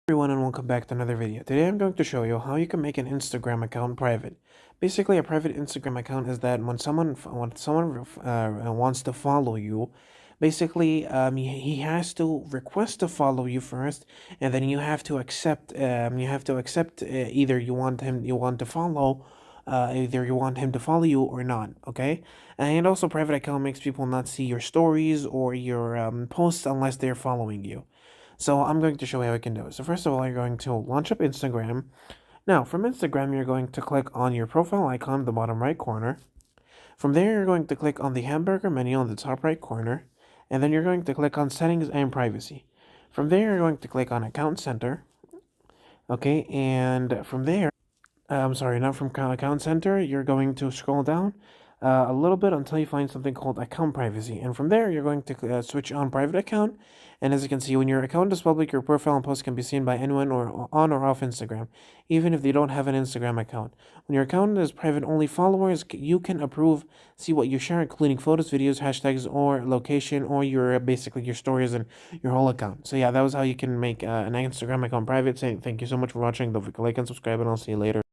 Everyone, and welcome back to another video. Today I'm going to show you how you can make an Instagram account private. Basically, a private Instagram account is that when someone wants to follow you, basically he has to request to follow you first, and then you have to accept either you want to follow either you want him to follow you or not. Okay, and also private account makes people not see your stories or your posts unless they're following you. So I'm going to show you how you can do it. So first of all, you're going to launch up Instagram. Now, from Instagram, you're going to click on your profile icon in the bottom right corner. From there, you're going to click on the hamburger menu on the top right corner. And then you're going to click on settings and privacy. From there, you're going to click on account center. Okay, and from there, I'm sorry, not from account center. You're going to scroll down a little bit until you find something called account privacy. And from there, you're going to switch on private account. And as you can see, when your account is public, your profile and post can be seen by anyone or on or off Instagram, even if they don't have an Instagram account. When your account is private, only followers you can approve see what you share, including photos, videos, hashtags, or location, or your basically your stories and your whole account. So yeah, that was how you can make an Instagram account private. Saying thank you so much for watching. Don't forget to like and subscribe, and I'll see you later.